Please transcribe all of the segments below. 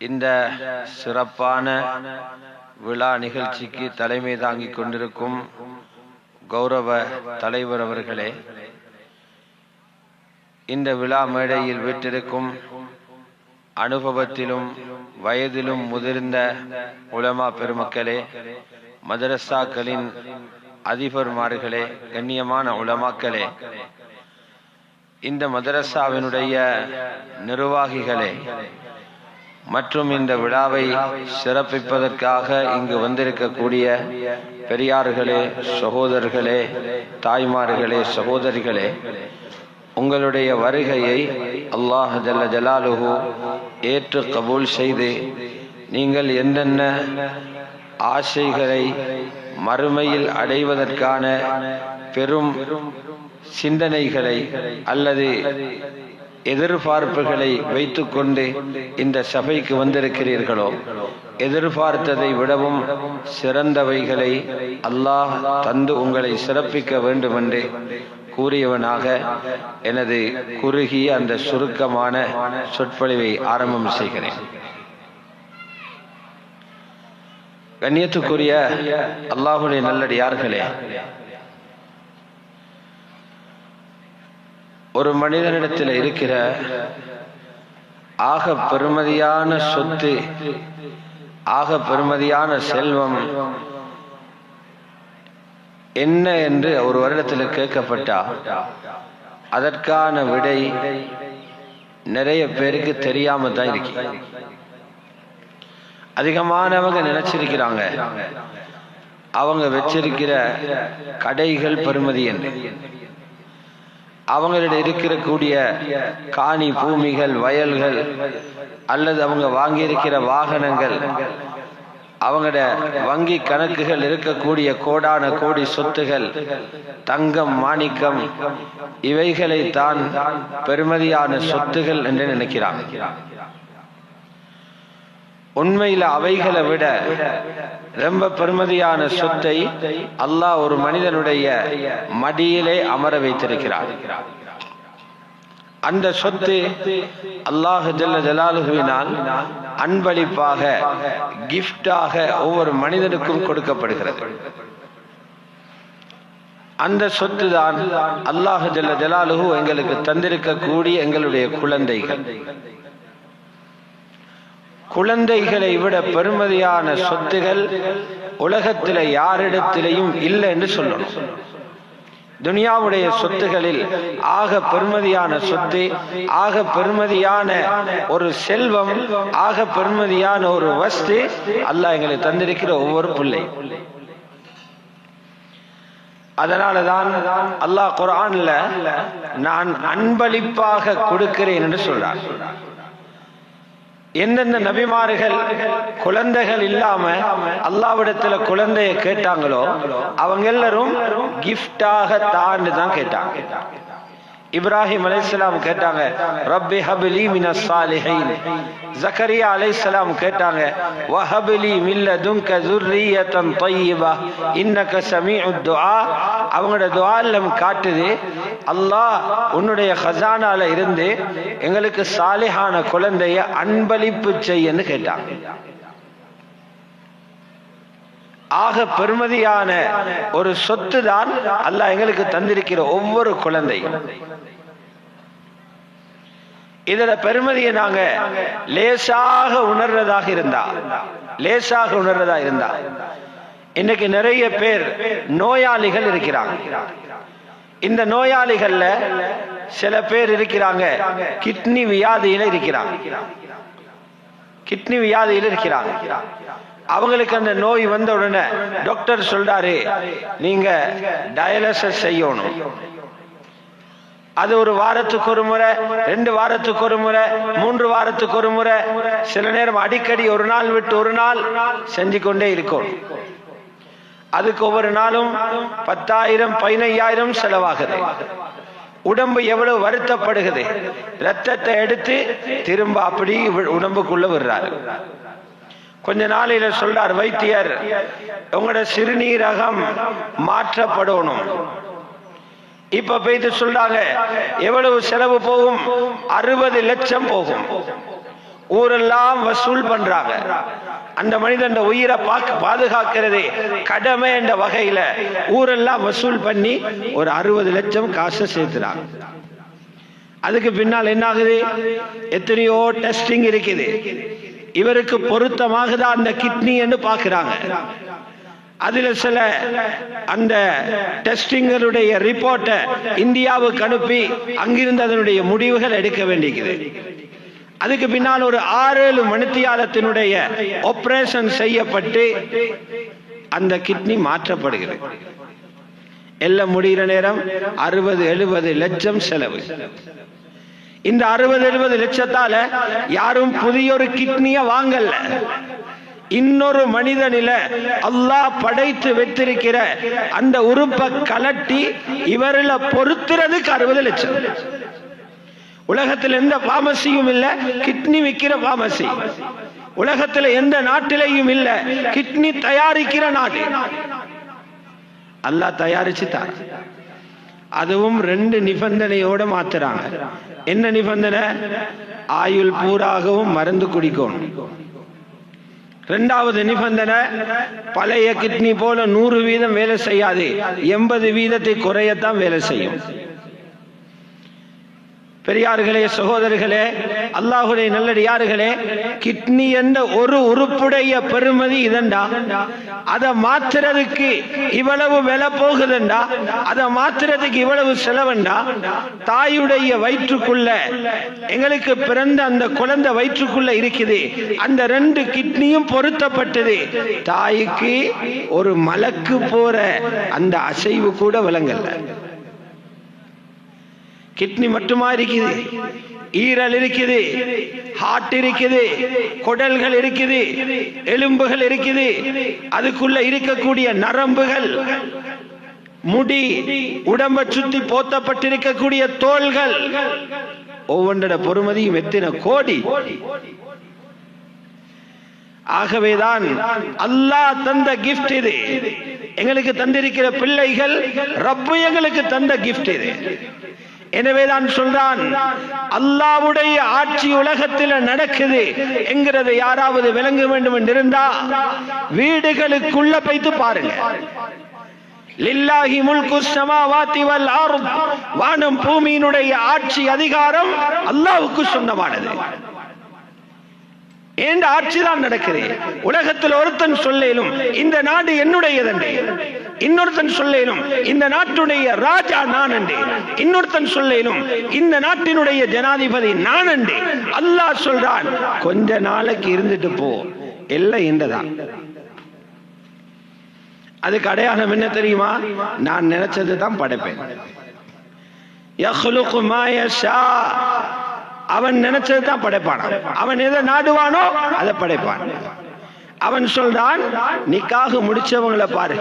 இந்த சிறப்பான விழா நிகழ்ச்சிக்கு தலைமை தாங்கிக் கொண்டிருக்கும் கௌரவ தலைவர் அவர்களே, இந்த விழா மேடையில் வீற்றிருக்கும் அனுபவத்திலும் வயதிலும் முதிர்ந்த உலமா பெருமக்களே, மதரசாக்களின் அதிபர்மார்களே, கண்ணியமான உலமாக்களே, இந்த மதரசாவினுடைய நிர்வாகிகளே மற்றும் இந்த விழாவை சிறப்பிப்பதற்காக இங்கு வந்திருக்கக்கூடிய பெரியார்களே, சகோதரர்களே, தாய்மார்களே, சகோதரிகளே, உங்களுடைய வருகையை அல்லாஹ் ஜல்ல ஜலாலுஹு ஏற்று கபூல் செய்து நீங்கள் என்னென்ன ஆசைகளை மறுமையில் அடைவதற்கான பெரும் சிந்தனைகளை அல்லது எதிர்பார்ப்புகளை வைத்துக்கொண்டு இந்த சபைக்கு வந்திருக்கிறீர்களோ, எதிர்பார்த்ததை விடவும் சிறந்தவைகளை அல்லாஹ் தந்து உங்களை சிறப்பிக்க வேண்டும் என்று கூறியவனாக எனது குறுகிய அந்த சுருக்கமான சொற்பொழிவை ஆரம்பம் செய்கிறேன். கண்ணியத்துக்குரிய அல்லாஹுடைய நல்லடியார்களே, ஒரு மனிதனிடத்தில் இருக்கிற ஆக பெருமதியான சொத்து, ஆக பெருமதியான செல்வம் என்ன என்று ஒரு வருடத்தில் கேட்கப்பட்டா அதற்கான விடை நிறைய பேருக்கு தெரியாம தான் இருக்கு. அதிகமானவங்க நினைச்சிருக்கிறாங்க அவங்க வச்சிருக்கிற கடைகள் பெருமதி என்று, அவங்களிடம் இருக்கக்கூடிய காணி பூமிகள், வயல்கள், அல்லது அவங்க வாங்கி இருக்கிற வாகனங்கள், அவங்களோட வங்கி கணக்குகள், இருக்கக்கூடிய கோடான கோடி சொத்துகள், தங்கம், மாணிக்கம், இவைகளை தான் பெருமதியான சொத்துகள் என்று நினைக்கிறாங்க. உண்மையில அவைகளை விட ரொம்ப பெருமதியான சொத்தை அல்லாஹ் ஒரு மனிதனுடைய மடியிலே அமர வைத்திருக்கிறார். அந்த சொத்து அல்லாஹ் ஜல்ல ஜலாலுஹுவினால் அன்பளிப்பாக, கிஃப்டாக ஒவ்வொரு மனிதனுக்கும் கொடுக்கப்படுகிறது. அந்த சொத்து தான் அல்லாஹ் ஜல்ல ஜலாலுஹு எங்களுக்கு தந்திருக்கக்கூடிய எங்களுடைய குழந்தைகள். குழந்தைகளை விட பெருமதியான சொத்துகள் உலகத்தில யாரிடத்திலையும் இல்லை என்று சொல்லணும். துனியாவுடைய சொத்துகளில் ஆக பெருமதியான சொத்து, ஆக பெருமதியான ஒரு செல்வம், ஆக பெருமதியான ஒரு வஸ்து அல்லாஹ் எங்களுக்கு தந்திருக்கிற ஒவ்வொரு பிள்ளை. அதனாலதான் அல்லாஹ் குர்ஆன்ல நான் அன்பளிப்பாக கொடுக்கிறேன் என்று சொல்றான். எந்தெந்த நபிமார்கள் குழந்தைகள் இல்லாம அல்லாஹ்விடத்துல குழந்தைய கேட்டாங்களோ அவங்க எல்லாரும் கிஃப்டாக தான்னு தான் கேட்டாங்க. இப்ராஹிம் அலைஹிஸ்ஸலாம் கேட்டாங்க, ரப்பி ஹப்லி மினஸ் சாலிஹீன். ஜக்கரியா அலைஹிஸ்ஸலாம் கேட்டாங்க, வஹப்லி மின் லதுன்க ذُرِّيَّةً طَيِّبَةً இன்னக ஸமீஉத் துஆ. அவங்களோட துஆலம் காட்டுது, அல்லாஹ் உன்னுடைய ஹஸானால இருந்து எங்களுக்கு சாலிஹான குழந்தைய அன்பளிப்பு செய்யன்னு கேட்டாங்க. ஆக பெருமதியான ஒரு சொத்து தான் அல்லாஹ் எங்களுக்கு தந்திருக்கிற ஒவ்வொரு குழந்தை. இதுல பெருமதியை நாங்க லேசாக உணர்றதாக இருந்தா இன்னைக்கு நிறைய பேர் நோயாளிகள் இருக்கிறாங்க. இந்த நோயாளிகள்ல சில பேர் இருக்கிறாங்க கிட்னி வியாதியில இருக்கிறாங்க. அவங்களுக்கு அந்த நோய் வந்த உடனே டாக்டர் சொல்றாரு, நீங்க டயாலிசிஸ் செய்யணும். அது ஒரு வாரத்துக்கு ஒரு முறை, 2 வாரத்துக்கு ஒரு முறை, 3 வாரத்துக்கு ஒரு முறை, சில நேரம் அடிக்கடி ஒரு நாள் விட்டு ஒரு நாள் செஞ்சு கொண்டே இருக்கும். அதுக்கு ஒவ்வொரு நாளும் 10,000 15,000 செலவாகுது. உடம்பு எவ்வளவு வருத்தப்படுகிறது. ரத்தத்தை எடுத்து திரும்ப அப்படி உடம்புக்குள்ள விடுறாரு. கொஞ்ச நாளையில சொல்றார் வைத்தியர், உங்களோட சிறுநீரகம் மாற்றப்படணும். இப்ப போயிட்டு சொல்றாங்க எவ்வளவு செலவு போகும்? 60 லட்சம் போகும். ஊரெல்லாம் வசூல் பண்றாங்க. அந்த மனிதன் உயிரை பாதுகாக்கிறது கடமை என்ற வகையில ஊரெல்லாம் வசூல் பண்ணி ஒரு 60 லட்சம் காசை சேர்த்துறாங்க. அதுக்கு பின்னால் என்ன ஆகுது? எத்தனையோ டெஸ்டிங் இருக்குது. இவருக்கு பொருத்தமாகதான் அந்த கிட்னி என்று பார்க்கிறாங்க. அதுல சில அந்த டெஸ்டிங்களுடைய ரிப்போர்ட்டை இந்தியாவுக்கு அனுப்பி அங்கிருந்து அதனுடைய முடிவுகள் எடுக்க வேண்டியது. அதுக்கு பின்னால் ஒரு 6-7 மணித்தியாலத்தினுடைய ஆபரேஷன் செய்யப்பட்டு அந்த கிட்னி மாற்றப்படுகிறது. எல்லாம் முடிகிற நேரம் 60-70 லட்சம் செலவு. இந்த 60-70 லட்சத்தால யாரும் புதிய ஒரு கிட்னிய வாங்கல. இன்னொரு மனிதனில அல்லாஹ் படைத்து வைத்திருக்கிற அந்த உறுப்பை கலட்டி இவரில் பொருத்துறதுக்கு 60 லட்சம். உலகத்தில் எந்த பார்மசியும் இல்ல கிட்னி விற்கிற பார்மசி. உலகத்தில் எந்த நாட்டிலையும் இல்ல கிட்னி தயாரிக்கிற நாடு. அல்லாஹ் தயாரிச்சு தார. அதுவும் 2 நிபந்தனையோட மாத்துறாங்க. என்ன நிபந்தனை? ஆயுள் பூராகவும் மருந்து குடிக்கணும். 2வது நிபந்தனை, பழைய கிட்னி போல 100% வேலை செய்யாது, 80% குறையத்தான் வேலை செய்யும். பெரியார்களே, சகோதரர்களே, அல்லாஹுடைய நல்லடியார்களே, கிட்னி என்ற ஒரு உறுப்புடைய பெருமதி இதண்டா. அதை மாத்துறதுக்கு இவ்வளவு விலை போகுதுண்டா, அதை மாத்துறதுக்கு இவ்வளவு செலவுண்டா. தாயுடைய வயிற்றுக்குள்ள எங்களுக்கு பிறந்த அந்த குழந்தை வயிற்றுக்குள்ள இருக்குது. அந்த 2 கிட்னியும் பொருத்தப்பட்டது. தாய்க்கு ஒரு மலக்கு போற அந்த அசைவு கூட விளங்கல. கிட்னி மட்டுமா இருக்குது, ஈரல் இருக்குது, ஹார்ட் இருக்குது, குடல்கள் இருக்குது, எலும்புகள் இருக்குது, அதுக்குள்ள இருக்கக்கூடிய நரம்புகள், முடி, உடம்பை சுத்தி போத்தப்பட்டிருக்கக்கூடிய தோள்கள், ஒவ்வொன்றோட பொறுமதியும் எத்தனை கோடி. ஆகவேதான் அல்லாஹ் தந்த கிஃப்ட் இது. எங்களுக்கு தந்திருக்கிற பிள்ளைகள் ரப்பு எங்களுக்கு தந்த கிஃப்ட் இது. எனவேதான் சொல்றான், அல்லாஹ்வுடைய ஆட்சி உலகத்தில் நடக்குது என்கிறதை யாராவது விளங்க வேண்டும் என்றிருந்தா வீடுகளுக்குள்ள போய்த்து பாருங்க. லில்லாஹி முல்கு ஸமாவாதி வல் அர்த், வானம் பூமியினுடைய ஆட்சி அதிகாரம் அல்லாஹ்வுக்கு சொந்தமானது. என்ற ஆட்சி தான் நடக்குது. உலகத்தில் ஒருத்தன் சொல்லேலும் இந்த நாடு என்னுடையதென்று, இன்னொருத்தன் சொல்லேலும் இந்த நாட்டுடைய ராஜா நான் என்று, இன்னொருத்தன் சொல்லேலும் இந்த நாட்டினுடைய ஜனாதிபதி நான் என்று. அல்லாஹ் சொல்றான், கொஞ்ச நாளைக்கு இருந்துட்டு போ, எல்லாம் என்றதான். அதுக்கு அடையாளம் என்ன தெரியுமா? நான் நினைச்சது தான் படைப்பேன். யஹ்லுகு மா யஷா, அவன் நினைச்சது தான் படைப்பான். அவன் எதை நாடுவானோ அதை படைப்பான். அவன் சொல்றான், நிக்காஹ் முடிச்சவங்களை பாரு,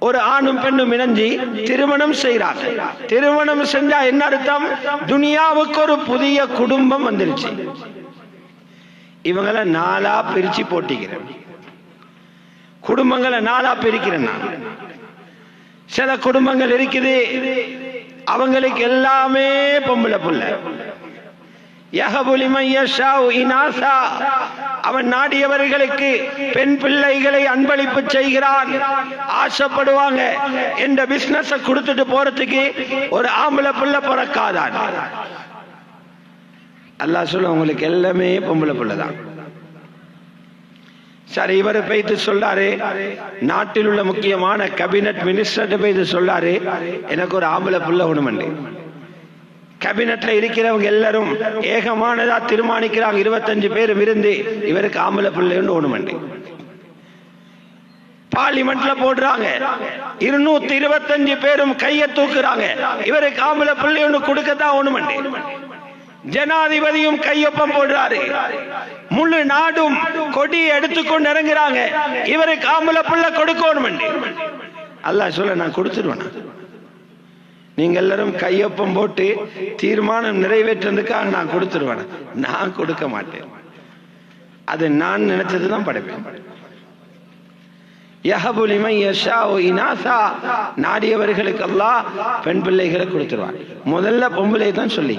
ஒரு ஆணும் பெண்ணும் இணைஞ்சி திருமணம் செய்யறாங்க. திருமணம் செஞ்சா என்ன அர்த்தம்? துனியாவுக்கு ஒரு புதிய குடும்பம் வந்துருச்சு. இவங்களை 4ஆ பிரிச்சு போட்டிக்கிறேன், குடும்பங்களை 4ஆ பிரிக்கிறேன் நான். சில குடும்பங்கள் இருக்குது, அவங்களுக்கு எல்லாமே பொம்பளை புள்ள. அவன் நாடியவர்களுக்கு பெண் பிள்ளைகளை அன்பளிப்பு செய்கிறான். ஆசைப்படுவாங்க என்ற பிசினஸ் கொடுத்துட்டு போறதுக்கு ஒரு ஆம்பளை புள்ள பிறக்காதான். அல்லாஹ் சொல்ல, உங்களுக்கு எல்லாமே பொம்பளை புள்ளதான். சரி, இவர் போய்த்து சொல்றாரு, நாட்டில் உள்ள முக்கியமான கேபினட் மினிஸ்டர் போய்த்து சொல்றாரு, எனக்கு ஒரு ஆம்பளை புள்ள ஒண்ணுமண்டு. கேபினட்ல இருக்கிறவங்க எல்லாரும் ஏகமானதா தீர்மானிக்கிறாங்க, 25 பேரும் இருந்து இவருக்கு ஆம்பளை பிள்ளை ஒண்ணுமண்டு. பார்லிமெண்ட்ல போடுறாங்க, 225 பேரும் கையை தூக்குறாங்க, இவருக்கு ஆம்பளை பிள்ளை ஒண்ணு கொடுக்கத்தான் ஒண்ணுமண்டு. ஜனாதிபதியும் கையொப்பம் போடுறாரு, முழு நாடும் கொடி எடுத்துக்கொண்டு இறங்குறாங்க, இவருக்கு ஆம்பளை பிள்ளை கொடுக்கணும். அல்லாஹ் சொல்ல, நான் கொடுத்துருவேன். நீங்க எல்லாரும் கையொப்பம் போட்டு தீர்மானம் நிறைவேற்றதுக்காக நான் கொடுத்துருவேன். நான் கொடுக்க மாட்டேன். அது நான் நினைச்சதுதான் படைப்பேன். யஹபு லிமன் யஷாஉ இனாஸா, நாடியவர்களுக்கு அல்லாஹ் பெண் பிள்ளைகளை கொடுத்துருவான். முதல்ல பொம்பளை தான் சொல்லி,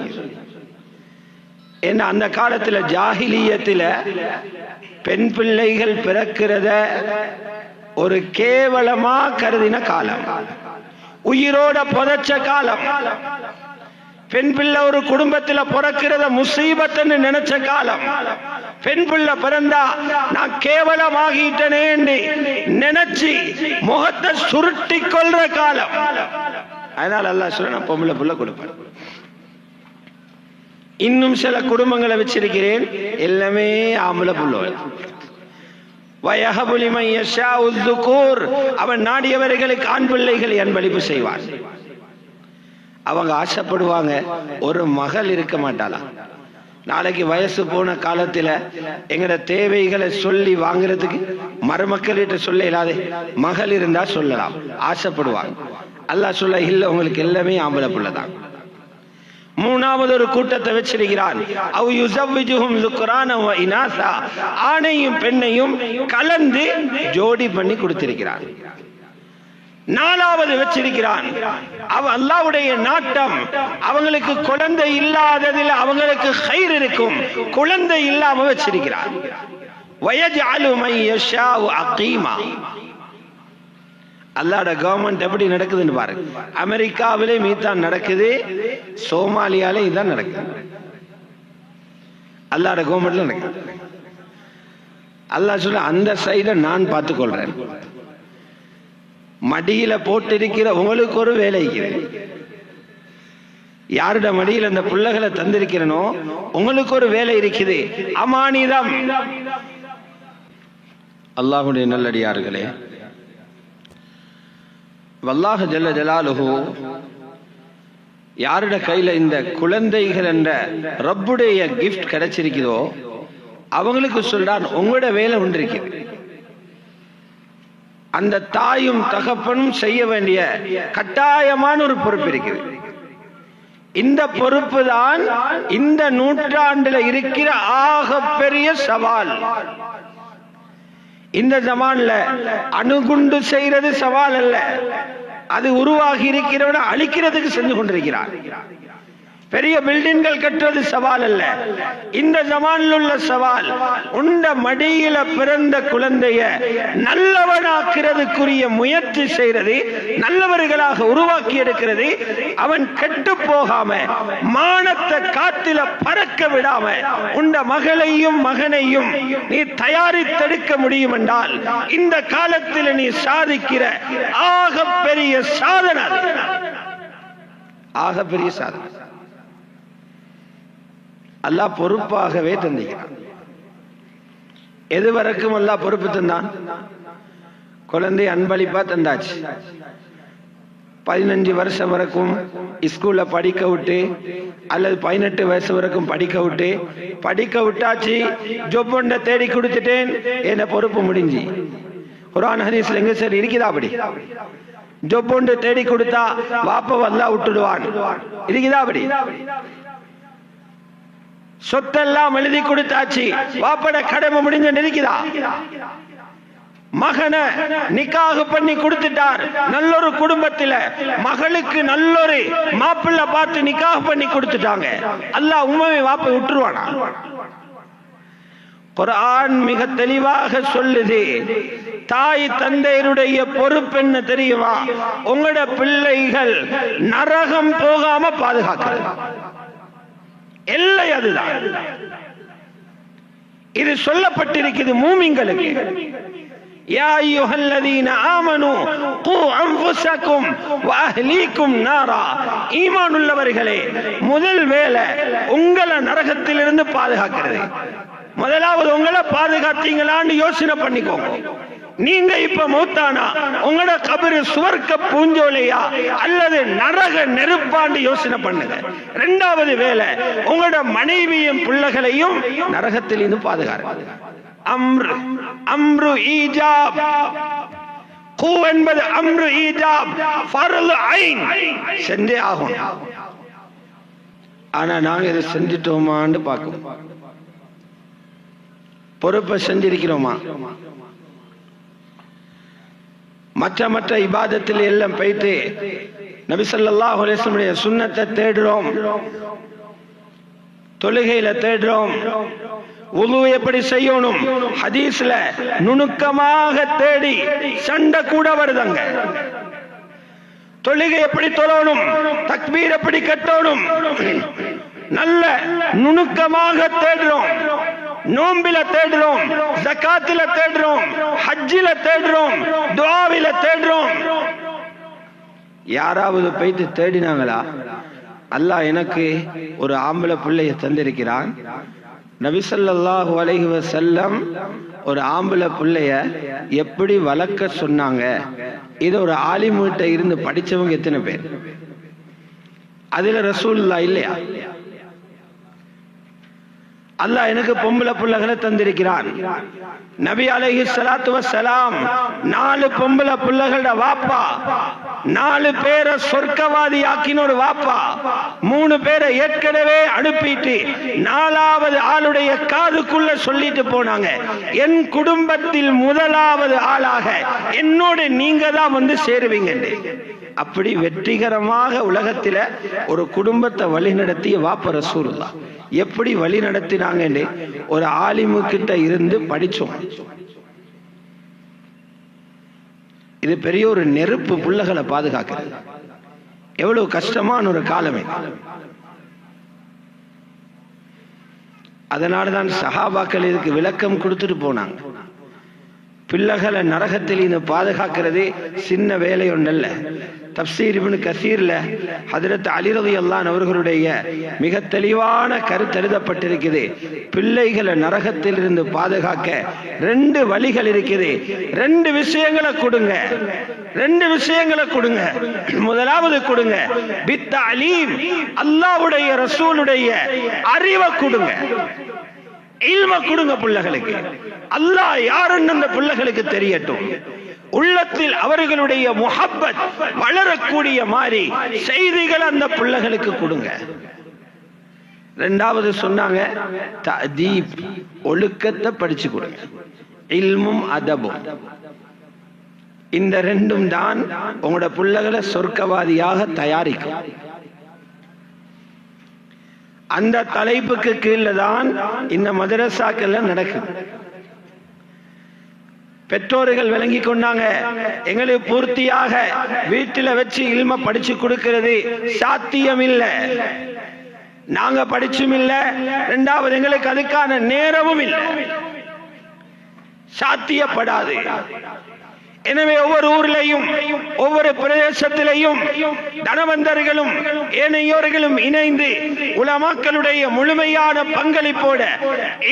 என்ன அந்த காலத்துல ஜாஹிலியத்துல பெண் பிள்ளைகள் பிறக்கிறத ஒரு கேவலமா கருதின காலம், உயிரோட புதைச்ச காலம். பெண் பிள்ளை ஒரு குடும்பத்துல பிறக்கிறத முசீபத்துன்னு நினைச்ச காலம். பெண் பிள்ளை பிறந்தா நான் கேவலமாகிட்டனே நினைச்சு முகத்தை சுருட்டி கொள்ற காலம். அதனால அல்லாஹ் சொல்ல நான் பொம்பளை புள்ள கொடுப்பேன். இன்னும் சில குடும்பங்களை வச்சிருக்கிறேன், எல்லாமே ஆம்பளை புள்ள. அவன் நாடியவர்களுக்கு ஆண் பிள்ளைகளை அன்பளிப்பு செய்வார். அவங்க ஆசைப்படுவாங்க, ஒரு மகள் இருக்க மாட்டாளா? நாளைக்கு வயசு போன காலத்துல எங்கட தேவைகளை சொல்லி வாங்குறதுக்கு மருமக்களிட்ட சொல்ல இல்லாதே, மகள் இருந்தா சொல்லலாம், ஆசைப்படுவாங்க. அல்லாஹ் சொல்ல இல்ல, உங்களுக்கு எல்லாமே ஆம்பளை புள்ளதான். மூணாவது ஒரு கூட்டத்தை வச்சிருக்கிறான், ஆணையும் பெண்ணையும் கலந்து ஜோடி பண்ணி கொடுத்திருக்கிறான். நாலாவது வச்சிருக்கிறான், அல்லாஹ்வுடைய நாட்டம் அவங்களுக்கு குழந்தை இல்லாததில் அவங்களுக்கு கைர் இருக்கும், குழந்தை இல்லாம வச்சிருக்கிறான். வயஜஅலு மன் யஷாஉ அகீமா. அல்லாஹ்வுடைய கவர்மெண்ட் எப்படி நடக்குதுன்னு பாருங்க. அமெரிக்காவிலே மீதான் நடக்குது, சோமாலியாலே இதான் நடக்குது. அல்லாஹ்வுடைய கவர்மெண்ட்ல நடக்குது. அல்லாஹ் சொல்ல அந்த சைட நான் பார்த்துக் கொள்றேன். மடியில போட்டிருக்கிற உங்களுக்கு ஒரு வேலை இருக்குது. யாருடைய மடியில் அந்த பிள்ளைகளை தந்திருக்கிறனோ உங்களுக்கு ஒரு வேலை இருக்குது, அமானிதம். அல்லாஹ்வுடைய நல்லடியார்களே, வல்லாஹ் ஜல்ல ஜலாலுஹு யாருடைய கையில இந்த குழந்தைகள் என்ற ரப்புடைய கிஃப்ட் கிடைச்சிருக்கிறதோ அவங்களுக்கு சொல்றான், உங்களோட வேலை ஒன்று இருக்குது. அந்த தாயும் தகப்பனும் செய்ய வேண்டிய கட்டாயமான ஒரு பொறுப்பு இருக்குது. இந்த பொறுப்பு தான் இந்த நூற்றாண்டுல இருக்கிற ஆக பெரிய சவால். இந்த ஜமான்ல அணுகுண்டு செய்யறது சவால் அல்ல, அது உருவாகி இருக்கிறவன அழிக்கிறதுக்கு செஞ்சு கொண்டிருக்கிறார். பெரிய பில்டிங்கள் கட்டுறது சவால் அல்ல. இந்த ஜமானில் உள்ள சவால், உண்ட மடியில பிறந்த குழந்தைய நல்லவனாக்கிறதுக்குரிய முயற்சி செய்யறது, நல்லவர்களாக உருவாக்கி எடுக்கிறது. அவன் கெட்டு போகாம மானத்தை காத்தில பறக்க விடாம உண்ட மகளையும் மகனையும் நீ தயாரித்தெடுக்க முடியும் என்றால் இந்த காலத்தில் நீ சாதிக்கிற ஆக பெரிய சாதனை, ஆக பெரிய சாதனை. அல்லாஹ் பொறுப்பாகவே தந்திக்கிறான். எதுவரைக்கும் அல்லாஹ் பொறுப்பு தந்தான்? குழந்தை அன்பளிப்பா தந்தாச்சு. 15 வருஷம் வரைக்கும் ஸ்கூல்ல படிக்க விட்டு, அல்லது 18 வயசு வரைக்கும் படிக்க விட்டு, படிக்க விட்டாச்சு, ஜொப் ஒன்றை தேடி கொடுத்துட்டேன், என்ன பொறுப்பு முடிஞ்சு. குர்ஆன் ஹதீஸ்ல எங்க சரி இருக்குதா? அப்படி ஜொப் ஒன்று தேடி கொடுத்தா வாப்ப அல்லாஹ் விட்டுடுவான், இருக்குதா? அப்படி சொத்தெல்லாம் எழுதி கொடுத்தாச்சு, வாப்பட கடமை முடிஞ்ச நிற்கிறா. மகனை நிக்காஹ் பண்ணி கொடுத்துட்டார், நல்லொரு குடும்பத்தில மகளுக்கு நல்லொரு மாப்பிள்ளை பார்த்து நிக்காஹ் பண்ணி கொடுத்துட்டாங்க. அல்லாஹ் உண்மையை வாப்பை விட்டுருவானா? குர்ஆன் மிக தெளிவாக சொல்லுது, தாய் தந்தையருடைய பொறுப்பு என்ன தெரியுமா? உங்களோட பிள்ளைகள் நரகம் போகாம பாதுகாக்கிறது எல்லை, அதுதான். இது சொல்லப்பட்டிருக்கிறது மூமின்களுக்கு. யா அய்யுஹல்லதீன ஆமனூ கூ அன்ஃபுஸக்கும் வ அஹ்லீக்கும் நாரா. ஈமான் உள்ளவர்களே, முதல் வேலை உங்களை நரகத்திலிருந்து பாதுகாக்கிறது. முதலாவது உங்களை பாதுகாத்தீங்களான்னு யோசனை பண்ணிக்கோங்க. நீங்க இப்ப மௌத்தானா உங்களோட கபரு சுவர்க்க பூஞ்சோலையா அல்லது நரக நெருப்பாண்டு யோசனை பண்ணுங்க. இரண்டாவது வேலை உங்களோட மனைவியும் பிள்ளைகளையும் நரகத்தில் இருந்து பாதுகாக்க. அம்ரு ஈஜாப். கூ என்பது அம்ரு ஈஜாப், ஃபர்லு ஐன், செஞ்சே ஆகும். ஆனா நாங்க இதை செஞ்சிட்டோமான்னு பார்க்கணும். பொறுப்பை செஞ்சிருக்கிறோமா? மற்ற இபாதத்தில் எல்லாம் போயிட்டு நபி ஸல்லல்லாஹு அலைஹி வஸல்லம் சுன்னத்தை தேடுறோம். தொழுகையில தேடுறோம். உது எப்படி செய்யணும் ஹதீஸ்ல நுணுக்கமாக தேடி சண்டை கூட வருதுங்க. தொழுகை எப்படி தொழணும், தக்பீர் எப்படி கட்டணும், நல்ல நுணுக்கமாக தேடுறோம். நோம்பில தேடுறோம், ஜகாத்தில தேடுறோம், ஹஜ்ஜில தேடுறோம், துஆவில தேடுறோம். யாராவது போயிட்டு தேடினாங்களா? அல்லாஹ் எனக்கு ஒரு ஆம்பளை பிள்ளைய தந்திருக்கிறான். நபி ஸல்லல்லாஹு அலைஹி வஸல்லம் ஒரு ஆம்பளை பிள்ளைய எப்படி வளர்க்க சொன்னாங்க, இது ஒரு ஆலிமுகிட்ட இருந்து படிச்சவங்க எத்தனை பேர்? அதுல ரசூலுல்லாஹ் இல்லையா? அல்லாஹ் எனக்கு பொம்பளை பிள்ளைகளை தந்திருக்கிறான். நபி அலைஹி ஸலாத்து வஸ்ஸலாம் 4 பொம்பளை பிள்ளைகளோட வாப்பா, 4 பேரை சொர்க்கவாதி ஆக்கின ஒரு வாப்பா, 3 பேரை ஏற்கனவே அனுப்பிட்டு 4வது ஆளுடைய காதுக்குள்ள சொல்லிட்டு போனாங்க, என் குடும்பத்தில் முதலாவது ஆளாக என்னோட நீங்க தான் வந்து சேருவீங்க. அப்படி வெற்றிகரமாக உலகத்தில ஒரு குடும்பத்தை வழிநடத்திய வாப்ப ரசூலுல்லாஹ் எப்படி வழி நடத்தினாங்க ஒரு ஆலிமு கிட்ட இருந்து படிச்சோம். இது பெரிய ஒரு நெருப்பு புள்ளைகளை பாதுகாக்கிறது. எவ்வளவு கஷ்டமான ஒரு காலமே. அதனாலதான் சஹாபாக்கள் இதுக்கு விளக்கம் கொடுத்துட்டு போனாங்க. பிள்ளைகளை நரகத்தில் இருந்து பாதுகாக்கிறதே சின்ன வேலை ஒன்றல்ல. தப்சீர் இப்னு கஸீர்ல ஹஜ்ரத் அலி ரலியல்லாஹு அன்ஹு அவர்களுடைய மிக தெளிவான கருத்து எழுதப்பட்டிருக்குது. பிள்ளைகளை நரகத்தில் இருந்து பாதுகாக்க 2 வழிகள் இருக்குது. 2 விஷயங்களை கொடுங்க, 2 விஷயங்களை கொடுங்க. முதலாவது கொடுங்க பித்தஅலீம், அல்லாஹ்வுடைய ரசூலுடைய அறிவை கொடுங்க, இல்ம கொடுங்க பிள்ளைகளுக்கு. அல்லாஹ் யாருன்னு அந்த பிள்ளைகளுக்கு தெரியட்டும். உள்ளத்தில் அவர்களுடைய முஹப்பத் வளரக்கூடிய மாதிரி செய்திகள் அந்த பிள்ளைகளுக்கு கொடுங்க. 2வது சொன்னாங்க தஅதீப், ஒழுக்கத்தை படிச்சு கொடுங்க. இல்மும் அதபும், இந்த 2ம் தான் உங்களோட பிள்ளைகளை சொர்க்கவாதியாக தயாரிக்கும். அந்த தலைப்புக்கு கீழே தான் இந்த மதரசாக்கள்ல நடக்குது. பெற்றோர்கள் விளங்கி கொண்டாங்க, எங்களுக்கு பூர்த்தியாக வீட்டில வச்சு இல்ம படிச்சு கொடுக்கிறது சாத்தியம் இல்லை, நாங்க படிச்சும் இல்லை, 2வது எங்களுக்கு அதுக்கான நேரமும் இல்லை, சாத்தியப்படாது. எனவே ஒவ்வொரு ஊரிலையும் ஒவ்வொரு பிரதேசத்திலையும் தனவந்தர்களும் ஏனையோர்களும் இணைந்து உலமாக்களுடைய முழுமையான பங்களிப்போட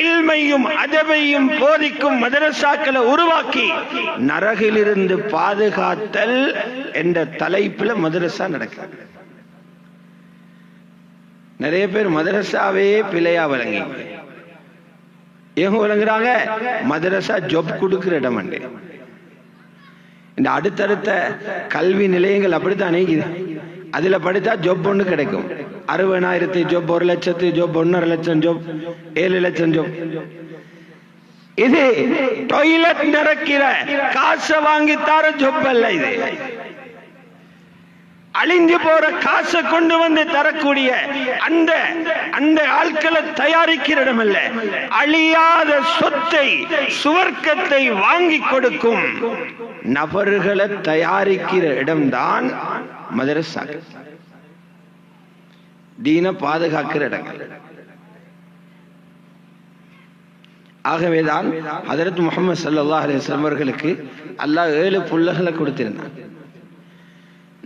இல்மையும் அதபையும் போதிக்கும் மதரசாக்களை உருவாக்கி நரகிலிருந்து பாதுகாத்தல் என்ற தலைப்புல மதரசா நடக்கிறது. நிறைய பேர் மதரசாவே பிழையா வழங்கி ஏன் வழங்குறாங்க? மதரசா ஜாப் கொடுக்கிற இடம் அண்டே. இந்த அடுத்தடுத்த கல்வி நிலையங்கள் அப்படித்தான் நீக்குது. அதுல படித்தா ஜாப் ஒண்ணு கிடைக்கும். 60,000 ஜாப், 1 லட்சத்து ஜாப், 1.5 லட்சம் ஜாப், 7 லட்சம் ஜாப். இது டாய்லெட் நிரக்கிற காசை வாங்கி தர ஜாப் அல்ல. இது அழிஞ்சு போற காசை கொண்டு வந்து தரக்கூடிய அந்த ஆட்களை தயாரிக்கிற இடம் அல்ல. அழியாத சொத்தை, சுவர்க்கத்தை வாங்கி கொடுக்கும் நபர்களை தயாரிக்கிற இடம்தான் மதரசா. தீன பாதுகாக்கிற இடங்கள். ஆகவேதான் ஹஜ்ரத் முஹம்மது ஸல்லல்லாஹு அலைஹி வஸல்லம் அவர்களுக்கு அல்லாஹ் 7 புள்ளைகளை கொடுத்திருந்தான்.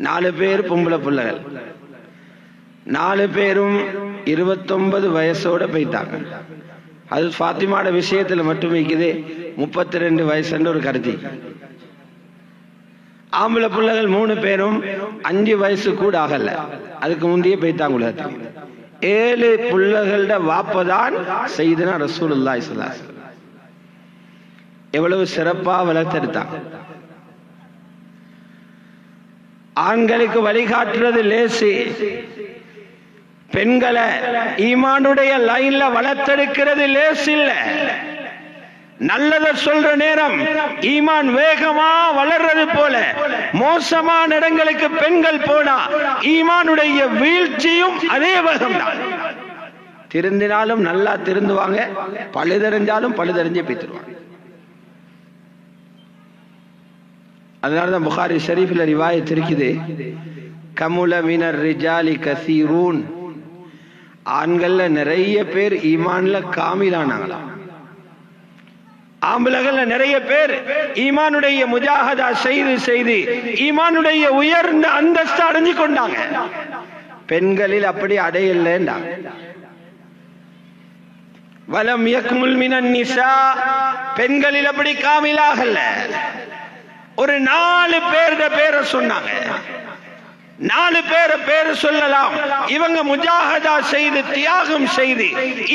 4 பேர் பொம்பளை பிள்ளைகள். 4 பேரும் 29 வயசோட போயிட்டாங்க. அது ஃபாத்திமாட விஷயத்துல மட்டும் இருக்குது 32 வயசுன்ற ஒரு கருத்து. ஆம்பளை பிள்ளைகள் 3 பேரும் 5 வயசு கூட ஆகல, அதுக்கு முந்தைய போயிட்டாங்க உலகத்துக்கு. 7 பிள்ளைகளோட வாப்பதான் சையதுனா ரசூலுல்லாஹி ஸல்லல்லாஹு அலைஹி வஸல்லம். எவ்வளவு சிறப்பா வளர்த்தெடுத்தாங்க. ஆண்களுக்கு வழிகாட்டுறது லேசி, பெண்களை ஈமானுடைய லைன்ல வளர்த்தெடுக்கிறது லேசி இல்ல. நல்லத சொல்ற நேரம் ஈமான் வேகமா வளர்றது போல மோசமான இடங்களுக்கு பெண்கள் போனா ஈமானுடைய வீழ்ச்சியும் அதே வேகம் தான். திருந்தினாலும் நல்லா திருந்துவாங்க, பழுதறிஞ்சாலும் பழுதறிஞ்சே பேத்துருவாங்க. அதனாலதான் புகாரி ஷரீஃப்ல ரிவாயத் இருக்குது, கமுல மினர் ரிஜாலி கசீரூன், ஆண்கள்ல நிறைய பேர் ஈமான்ல காமிலானாங்களாம். ஆம்பளகள்ல நிறைய பேர் ஈமானுடைய முஜாஹதா செய்து செய்து ஈமானுடைய உயர்ந்த அந்தஸ்து அடைஞ்சு கொண்டாங்க. பெண்களில் அப்படி அடையல. வலம் யக்முல் மினன் நிசா, பெண்களில் அப்படி காமிலாகல. ஒரு 4 பேரை சொன்னாங்க. 4 பேரை சொல்லலாம். இவங்க முஜாஹதா செய்து தியாகம் செய்து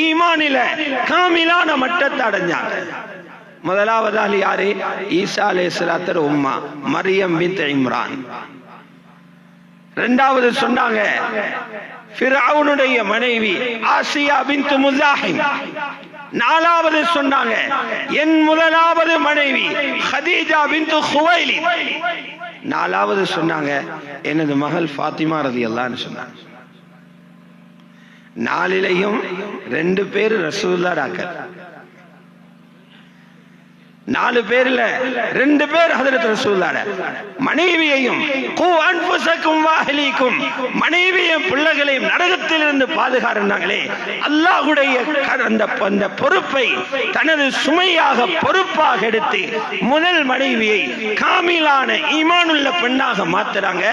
ஈமானில காமிலான மட்டத்தை அடைஞ்சாங்க. முதலாவதாக யாரு? ஈசா அலைஹிஸ்ஸலாத்து உம்மா மரியம் பின்த் இம்ரான். இரண்டாவது சொன்னாங்க ஃபிரௌனுடைய மனைவி ஆசியா பின்த் முஸாஹிம். நாலாவது சொன்னாங்க என் முதலாவது மனைவி ஹதீஜா பின்த் குவைலித். நாலாவது சொன்னாங்க எனது மகள் ஃபாத்திமா ரலியல்லாஹு அன்ஹா சொன்னாங்க. 4லையும் 2 பேர் ரசூலுல்லாஹ் ராக்கர். 4 பேர்ல 2 பேர் ஹஜ்ரத் ரசூலுல்லாஹ். மனைவியையும் கூ அன்ஃபுஸக்கும் வஅஹ்லீக்கும், மனைவியையும் பிள்ளைகளையும் நரகத்திலிருந்து பாதுகாருனாங்களே, அல்லாஹ்வுடைய அந்த பொறுப்பை தனது சுமையாக பொறுப்பாக எடுத்து முதல் மனைவியை காமிலான ஈமானுள்ள பெண்ணாக மாத்துறாங்க,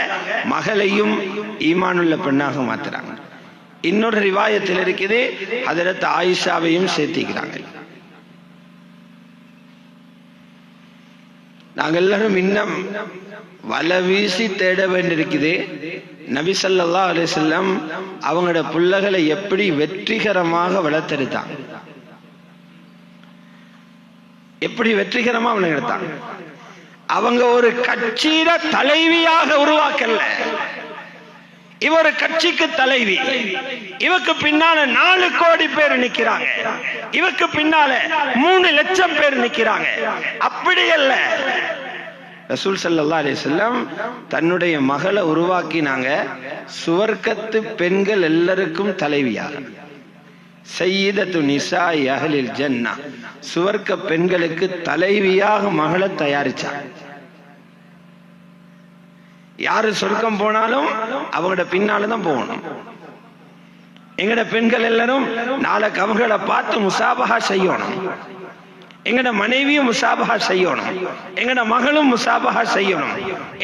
மகளையும் ஈமானுள்ள பெண்ணாக மாத்துறாங்க. இன்னொரு ரிவாயத்தில் இருக்குது ஹஜ்ரத் ஆயிஷாவையும் சேர்த்திக்கிறாங்க. நாங்கள் எல்லாரும் இன்னும் வலை வீசி தேட வேண்டியிருக்குது. நபி ஸல்லல்லாஹு அலைஹி வஸல்லம் அவங்களோட பிள்ளைகளை எப்படி வெற்றிகரமாக வளர்த்தெடுத்தாங்க, எப்படி வெற்றிகரமா வளர்த்தாங்க. அவங்க ஒரு கட்சியில தலைவியாக உருவாக்கல. இவர் கட்சிக்கு தலைவி, இவருக்கு பின்னால 4 கோடி பேர் நிக்கிறாங்க, இவருக்கு பின்னால 3 லட்சம் பேர் நிக்கிறாங்க. அப்படி அல்ல. ரசூல் ஸல்லல்லாஹு அலைஹி வஸல்லம் தன்னுடைய மகளை உருவாக்கினாங்க சுவர்க்கத்து பெண்கள் எல்லாருக்கும் தலைவியாக. சய்யிதத்து நிசாஇ அஹ்லில் ஜன்னah, சுவர்க்க பெண்களுக்கு தலைவியாக மகளை தயாரிச்சாங்க. யாரு சொர்க்கம் போனாலும் அவங்களோட பின்னால்தான் போகணும். எங்கட பெண்கள் எல்லாரும் நாளைக்கு அவங்களை பார்த்து முசாபஹா செய்யணும். எங்கட மனைவியும் முசாபஹா செய்யணும், எங்கட மகளும் முசாபஹா செய்யணும்,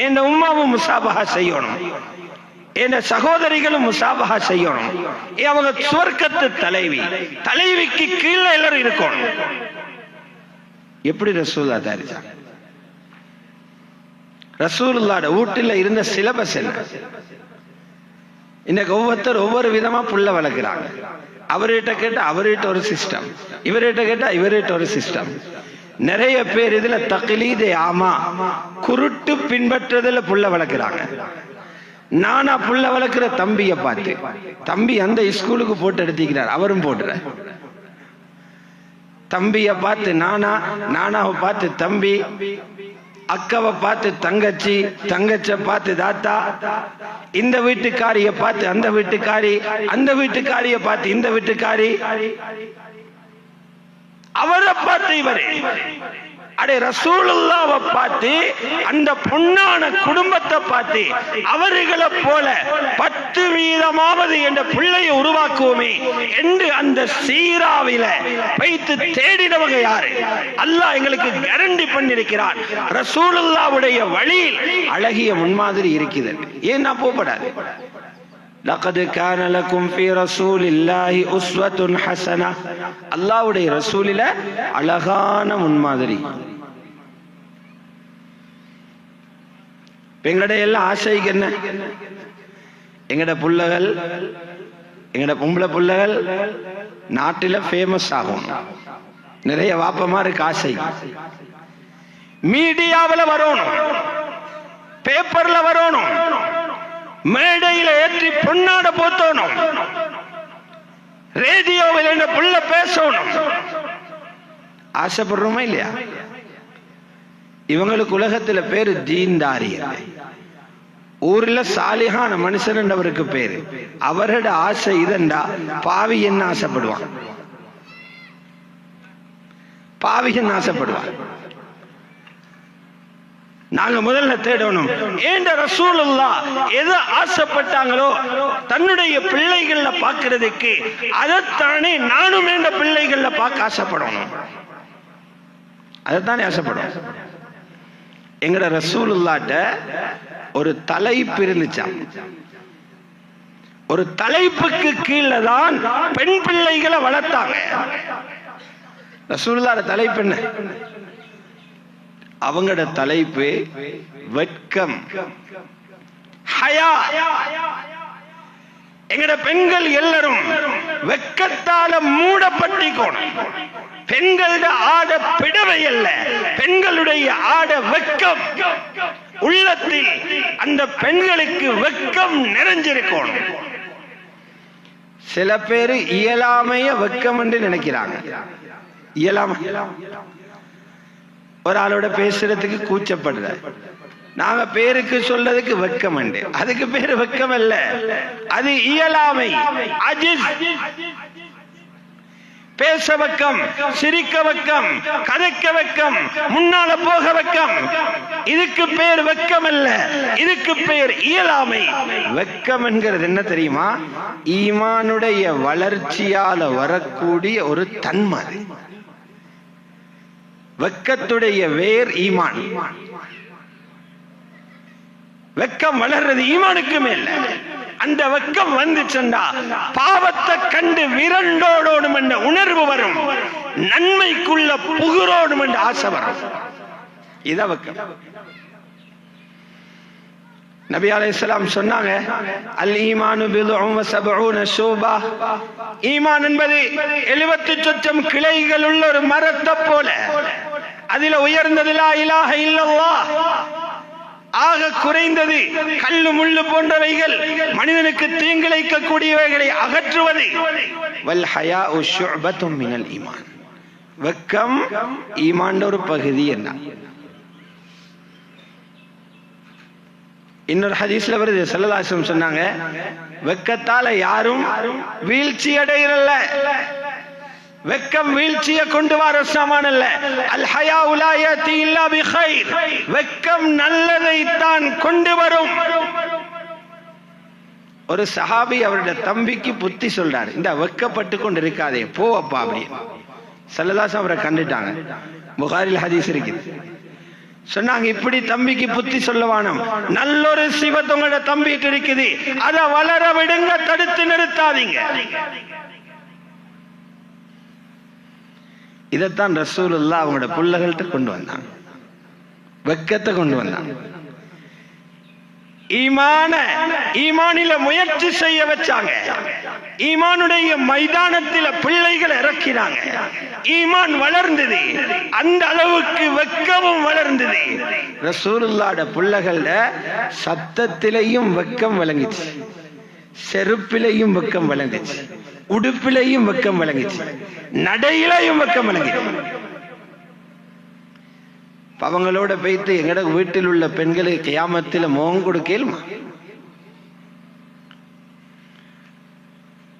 என் உம்மாவும் முசாபஹா செய்யணும், என் சகோதரிகளும் முசாபஹா செய்யணும். அவங்க சுவர்க்கத்து தலைவி, தலைவிக்கு கீழே எல்லாரும் இருக்கணும். எப்படி ரசூலுல்லாஹ் தயாரிச்சாங்க? ரசூலுல்லாஹ் வீட்டில் இருந்த சிலபஸ் என்ன? இன்னைக்கு ஒவ்வொருத்தர் ஒவ்வொரு விதமா புள்ள வளர்க்கிறாங்க. அவர்கிட்ட கேட்டா அவர்கிட்ட ஒரு சிஸ்டம், இவர்கிட்ட கேட்டா இவர்கிட்ட ஒரு சிஸ்டம். நிறைய பேர் இதுல தக்லீதே ஆமா, குருட்டு பின்பற்றுறதுல புள்ள வளர்க்கிறாங்க. நானா புள்ள வளர்க்கிற தம்பிய பார்த்து, தம்பி அந்த ஸ்கூலுக்கு போட்டு எடுத்துக்கிறார், அவரும் போடுற. தம்பிய பார்த்து நானா, நானாவை பார்த்து தம்பி, அக்காவை பார்த்து தங்கச்சி, தங்கச்ச பார்த்து தாத்தா, இந்த வீட்டுக்காரிய பார்த்து அந்த வீட்டுக்காரி, அந்த வீட்டுக்காரிய பார்த்து இந்த வீட்டுக்காரி, அவரை பார்த்து இவரே. அடே ரசூலுல்லாஹ்வை பார்த்து அந்த பொன்னான குடும்பத்தை பார்த்து அவர்களை போல 10 வீதமாவது என்ற பிள்ளையை உருவாக்குவோமே என்று அந்த சீராவில வைத்து தேடினவங்க யாரு? அல்லாஹ் எங்களுக்கு கேரண்டி பண்ணிருக்கிறான். ரசூலுல்லாஹ்வுடைய வழியில் அழகிய முன்மாதிரி இருக்குது. ஏன் நான் போகப்படாது? லகத் கான லகும் ஃபீ ரசூலில்லாஹி உஸ்வத்துன் ஹஸனா, அல்லாஹ்வுடைய ரசூலில அழகான முன்மாதிரி. எங்கட எல்லாம் ஆசைக்கு என்ன? எங்கட புள்ளகள், எங்கட பொம்பளை புள்ளகள் நாட்டில ஃபேமஸ் ஆகும். நிறைய வாப்பமாருக்கு ஆசை. மீடியாவில் வரணும், பேப்பர்ல வரணும், மேடையில ஏற்றி பொன்னாட போத்தணும், ரேடியோவில் என்ன புள்ள பேசணும். ஆசைப்படுறோமா இல்லையா? இவங்களுக்கு உலகத்துல பேரு தீன்தாரி. ஊர்ல சாலிஹான மனுஷன் அவருக்கு பேரு. அவரோட ஆசை இதண்டா, பாவி என்ன ஆசைப்படுவான், பாவி என்ன ஆசைப்படுவான். நாங்க முதல்ல தேடணும், ஏண்ட ரசூலுல்லாஹ் எது ஆசைப்பட்டாங்களோ தன்னுடைய பிள்ளைகள்ல பார்க்கிறதுக்கு, அதைத்தானே நானும் என்ற பிள்ளைகள்ல பார்க்க ஆசைப்படணும். அதைத்தானே ஆசைப்படும். எங்கட ரசூலுல்லாஹ்ட்ட ஒரு தலைப்பு இருந்துச்சாம். ஒரு தலைப்புக்கு கீழே தான் பெண் பிள்ளைகளை வளர்த்தாங்க. ரசூலுல்லாஹ்ட தலைப்பு என்ன? அவங்களோட தலைப்பு வெட்கம், ஹயா. எங்கட பெண்கள் எல்லாரும் வெட்கத்தால மூடப்பட்டிக்கோணும். பெண்களோட ஆட பிடவை அல்ல, பெண்களுடைய ஆட வெட்கம். உள்ளத்தில் அந்த பெண்களுக்கு வெட்கம் நிறைஞ்சிருக்கணும். சில பேரு இயலாமைய வெட்கம் என்று நினைக்கிறாங்க. இயலாமை, ஒரு ஆளோட பேசுறதுக்கு கூச்சப்படுற, நாங்க பேருக்கு சொல்றதுக்கு வெட்கம் உண்டு, அதுக்கு பேரு வெட்கம் அல்ல, அது இயலாமை. அஜிஸ், பேச வெக்கம், சிரிக்க வெக்கம், கதைக்க வெக்கம், முன்னால போக வெக்கம், இதுக்கு பேர் வெக்கம் அல்ல, இதுக்கு பேர் இயலாமை. வெக்கம் என்கிறது என்ன தெரியுமா? ஈமானுடைய வளர்ச்சியால வரக்கூடிய ஒரு தன்மை. வெக்கத்துடைய வேர் ஈமான். வெக்கம் வளர்றது ஈமானுக்கு மேல. அந்த வெக்கம் வந்துச்சுண்டா பாவத்தை கண்டு விரண்டோடோடும் என்ற உணர்வு வரும், நன்மைக்குள்ள புகுரோடும் என்ற ஆசை வரும். இத வெக்கம். நபி அலைஹிஸ்ஸலாம் சொன்னாங்க, அல் ஈமானு பிதுஉன் வ சபஊன ஷூபா. ஈமான் என்பது 70 சொச்சம் கிளைகள் உள்ள ஒரு மரத்தை போல. அதில உயர்ந்தது லா இலாஹ இல்லல்லாஹ், ஆக குறைந்தது கல்லு முள்ளு போன்றவைகள், மனிதனுக்கு தீங்கிழைக்க கூடியவைகளை அகற்றுவது. வல் ஹயாஉ ஷுஅபத்தும் மினல் ஈமான். வெக்கம் ஈமான் ஒரு பகுதி. என்ன இன்னொரு ஹதீஸ்ல வருது, ஸல்லல்லாஹு அலைஹி வஸல்லம் சொன்னாங்க, வெக்கத்தால யாரும் வீழ்ச்சி அடையறல்ல. வெக்கம் வீழ்ச்சியை கொண்டு வர சாமான் அல்ல. அல் ஹயாஉ லா யதி இல்லா பிகைர். வெக்கம் நல்லதை தான் கொண்டு வரும். ஒரு சஹாபி அவருடைய தம்பிக்கு புத்தி சொல்றாரு, இந்த வெக்கப்பட்டு கொண்டு இருக்காதே, போ அப்பா அப்படி. ஸல்லல்லாஹு அலைஹி வஸல்லம் அவரை கண்டுட்டாங்க. புகாரில் ஹதீஸ் இருக்குது. சொன்னாங்க, இப்படி தம்பிக்கு புத்தி சொல்லவானம், நல்லொரு சிவத் உங்களோட தம்பிட்டு இருக்குது, அதை வளர விடுங்க, தடுத்து நிறுத்தாதீங்க. இதைத்தான் ரசூலுல்லாஹ் அவங்களோட பிள்ளைகள்கிட்ட கொண்டு வந்தாங்க. வெக்கத்தை கொண்டு வந்தாங்க. ஈமானில முயற்சி செய்ய வச்சாங்க. ஈமானுடைய மைதானத்தில பிள்ளைகளை இறக்கினாங்க. ஈமான் வளர்ந்தது, அந்த அளவுக்கு வெக்கமும் வளர்ந்தது. ரசூலுல்லாஹ்ட பிள்ளைகள சத்தத்திலையும் வெக்கம் விளங்கிச்சு, செருப்பிலையும் வெக்கம் விளங்குச்சு, உடுப்பிலையும் வெக்கம் விளங்குச்சு, நடையிலையும் வெக்கம் விளங்குச்சு. அவங்களோட போயிட்டு எங்கட வீட்டில் உள்ள பெண்களுக்கு கியாமத்தில் முகம் கொடுக்கலுமா?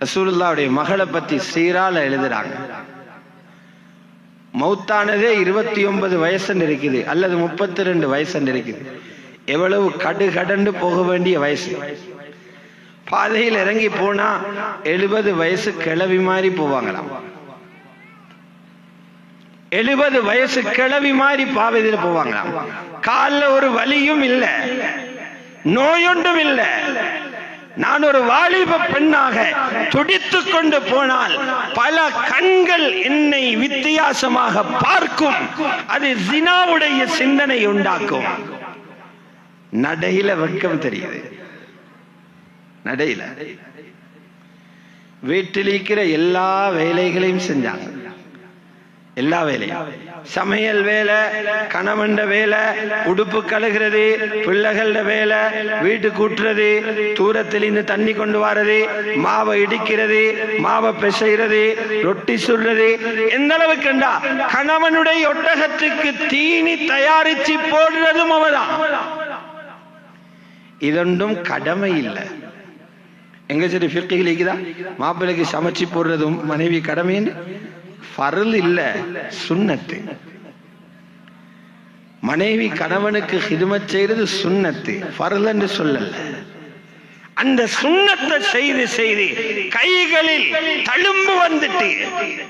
ரசூலுல்லாஹ்வுடைய மகளை பத்தி சீரால எழுதுறாங்க. மௌத்தானதே 29 வயசு இருக்குது, அல்லது 32 வயசு இருக்குது. எவ்வளவு கடந்து போக வேண்டிய வயசு. பாதையில் இறங்கி போனா 70 வயசு கிழவி மாதிரி போவாங்களாம். 70 வயசு கிழவி மாதிரி பாதையில் போவாங்களாம். காலில் ஒரு வலியும் இல்லை, நோயொன்றும் இல்லை. நான் ஒரு வாலிப பெண்ணாக துடித்துக் கொண்டு போனால் பல கண்கள் என்னை வித்தியாசமாக பார்க்கும். அது ஜினாவுடைய சிந்தனை உண்டாக்கும். நடையில வெக்கம் தெரியுது. நடையில வீட்டில் இருக்கிற எல்லா வேலைகளையும் செஞ்சாங்க. எல்லா வேலையும், சமையல் வேலை, கணவன் வேலை, உடுப்பு கழுகிறது, பிள்ளைகள வேலை, வீட்டு கூட்டுறது, தூரத்தில் இருந்து தண்ணி கொண்டு வரது, மாவை இடிக்கிறது, மாவை பிசைறது, ரொட்டி சுடுறது. எந்த அளவுக்குண்டா கணவனுடைய ஒட்டகத்துக்கு தீனி தயாரிச்சு போடுறதும் அவதான். இதொன்றும் கடமை இல்லை. எங்க சரி ஃபிக்ஹில் இருக்குதா மாப்பிள்ளைக்கு சமைச்சு போடுறதும் மனைவி கடமைன்னு? ஃபர்ல் இல்ல, சுன்னத்து. மனைவி கணவனுக்கு ஹிதுமத் செய்யறது சுன்னத்து, ஃபர்ல் என்று சொல்லல. அந்த சுன்னத்தை செய்து செய்து கைகளில் தழும்பு வந்துட்டு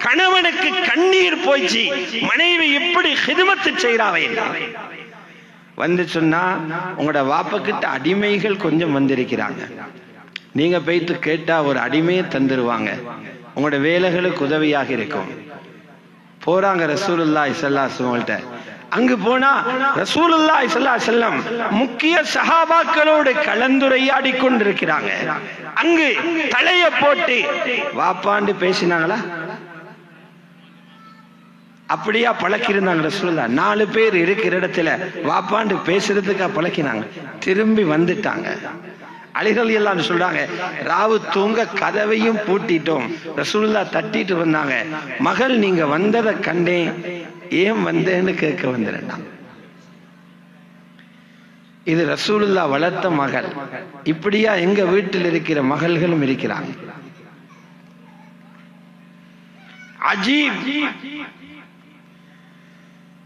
கணவனுக்கு கண்ணீர் போய்ச்சி. மனைவி இப்படி ஹிதுமத்து செய்யறாவை வந்து சொன்னா, உங்களோட வாப்பக்கிட்ட அடிமைகள் கொஞ்சம் வந்திருக்கிறாங்க, நீங்க போயிட்டு கேட்டா ஒரு அடிமையை தந்துருவாங்க, உங்களோட வேலைகளுக்கு உதவியாக இருக்கும். போறாங்க ரசூலுல்லாஹி ஸல்லல்லாஹு அலைஹி வஸல்லம். அங்கு போனா ரசூலுல்லாஹி ஸல்லல்லாஹு அலைஹி வஸல்லம் முக்கிய சஹாபாக்களோடு கலந்துரையாடி கொண்டிருக்கிறாங்க. அங்கு தலைய போட்டு வாப்பாண்டு பேசினாங்களா? அப்படியா பழக்கி இருந்தாங்க ரசூலுல்லாஹ்? 4 பேர் இருக்கிற இடத்துல வாப்பாண்டு பேசுறதுக்கா பழக்கினாங்க? திரும்பி வந்துட்டாங்க. அலி ரலியல்லாஹு அன்ஹு சொல்றாங்க, ராவு தூங்க கதவையும் பூட்டிட்டோம். ரசூலுல்லாஹ் தட்டிட்டு வந்தாங்க, மகள் நீங்க வந்ததை கண்டேன், ஏன் வந்தேன்னு கேட்க வந்துடா. இது ரசூலுல்லாஹ் வளர்த்த மகள். இப்படியா எங்க வீட்டில் இருக்கிற மகள்களும் இருக்கிறாங்க. அஜீப்.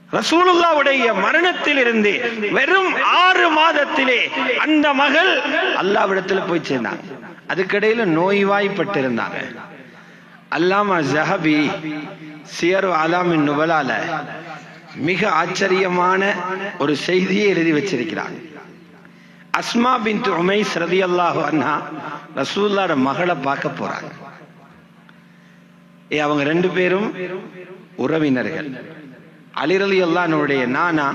ரசூலுல்லாஹ்வுடைய மரணத்தில் இருந்து வெறும் 6 மாதத்திலே அந்த மகள் அல்லாஹ்விடத்தில் போய் சேர்ந்தாங்க. அதுக்கிடையில நோய்வாய்ப்பட்டிருந்தாங்க. அல்லாமா ஸஹபி சியரு அலாமின் நுபலால மிக ஆச்சரியமான ஒரு செய்தியை எழுதி வச்சிருக்கிறாங்க. அஸ்மா பின்த் உமைஸ் ரலியல்லாஹு அன்ஹா ரசூலுல்லாஹ்வோட மகளை பார்க்க போறாங்க. அவங்க 2 பேரும் உறவினர்கள். அலி ரலியல்லாஹு அன்ஹுடைய நானா